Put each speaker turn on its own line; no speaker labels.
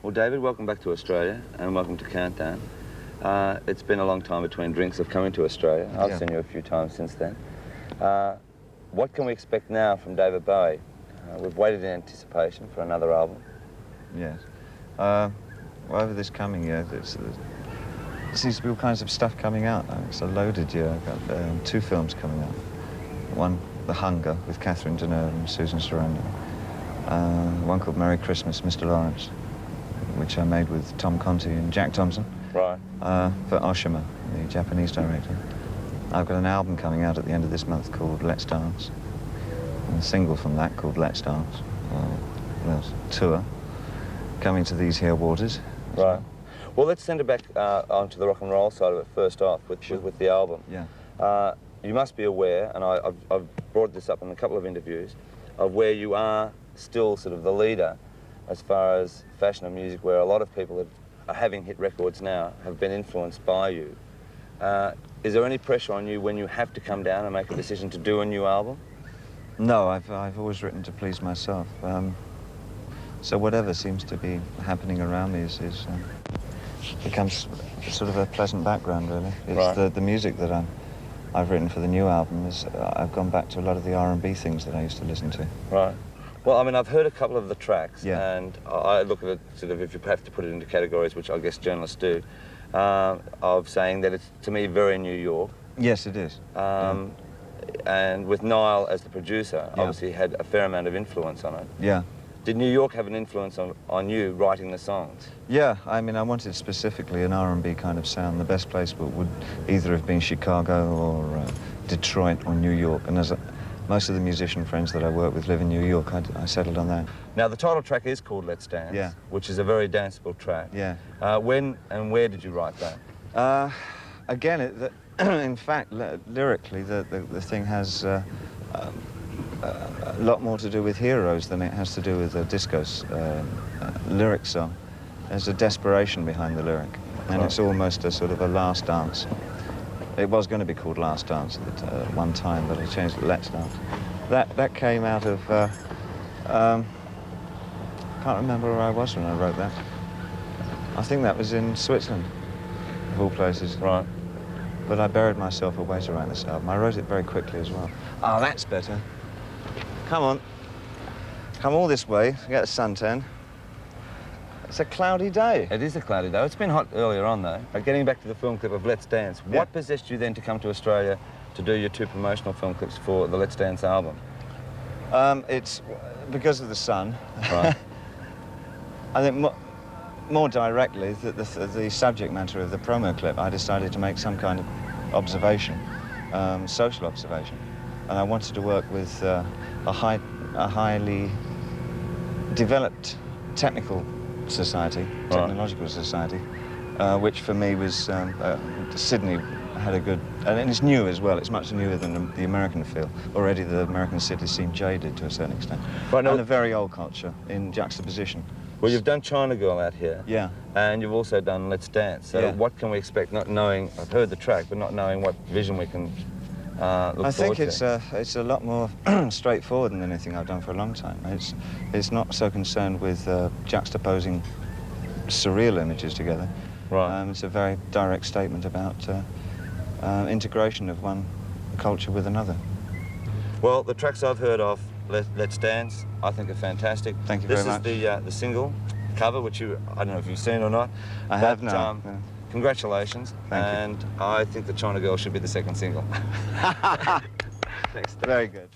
Well, David, welcome back to Australia, and welcome to Countdown. It's been a long time between drinks of coming to Australia. I've seen you a few times since then. What can we expect now from David Bowie? We've waited in anticipation for another album.
Yes. Well, over this coming year, there seems to be all kinds of stuff coming out. It's a loaded year. I've got 2 films coming out. One, The Hunger, with Catherine Deneuve and Susan Sarandon. One called Merry Christmas, Mr. Lawrence, which I made with Tom Conti and Jack Thompson.
Right.
For Oshima, the Japanese director. I've got an album coming out at the end of this month called Let's Dance, and a single from that called Let's Dance. Tour coming to these here waters.
Right. Well, let's send it back onto the rock and roll side of it first off, with the album.
Yeah.
You must be aware, and I've brought this up in a couple of interviews, of where you are still sort of the leader as far as fashion and music, where a lot of people are having hit records now have been influenced by you. Is there any pressure on you when you have to come down and make a decision to do a new album?
No, I've always written to please myself. So whatever seems to be happening around me becomes sort of a pleasant background, really. It's
right.
the music that I've written for the new album is I've gone back to a lot of the R&B things that I used to listen to.
Right. Well, I mean, I've heard a couple of the tracks,
yeah.
And I look at it sort of, if you have to put it into categories, which I guess journalists do, of saying that it's, to me, very New York.
Yes, it is.
And with Niall as the producer, obviously had a fair amount of influence on it.
Yeah.
Did New York have an influence on you writing the songs?
Yeah, I mean, I wanted specifically an R&B kind of sound. The best place would either have been Chicago or Detroit or New York. And as most of the musician friends that I work with live in New York, I settled on that.
Now, the title track is called Let's Dance, which is a very danceable track.
Yeah.
When and where did you write that?
Again, in fact, lyrically, the thing has a lot more to do with Heroes than it has to do with a disco lyric song. There's a desperation behind the lyric, and it's almost a sort of a last dance. It was going to be called Last Dance at one time, but I changed it to Let's Dance. That came out of, can't remember where I was when I wrote that. I think that was in Switzerland, of all places.
Right.
But I buried myself away to write this album. I wrote it very quickly as well. Oh, that's better. Come on. Come all this way, get a suntan. It's a cloudy day.
It is a cloudy day. It's been hot earlier on, though. Getting back to the film clip of Let's Dance, what possessed you then to come to Australia to do your 2 promotional film clips for the Let's Dance album?
It's because of the sun.
Right.
I think more directly, the subject matter of the promo clip, I decided to make some kind of observation, social observation. And I wanted to work with a highly developed technical society, technological society, which for me was Sydney had a good, and it's new as well. It's much newer than the American feel. Already the American cities seem jaded to a certain extent. Right, and a very old culture in juxtaposition.
Well, you've done China Girl out here.
Yeah.
And you've also done Let's Dance. So what can we expect, not knowing, I've heard the track, but not knowing what vision we can look forward to?
I think it's a lot more straightforward than anything I've done for a long time. It's not so concerned with juxtaposing surreal images together.
Right.
It's a very direct statement about integration of one culture with another.
Well, the tracks I've heard of, Let's Dance, I think are fantastic.
Thank you very much.
This is the single cover, which I don't know if you've seen or not.
I have now.
Congratulations.
Thank you.
And I think the China Girl should be the second single. Thanks.
Very good.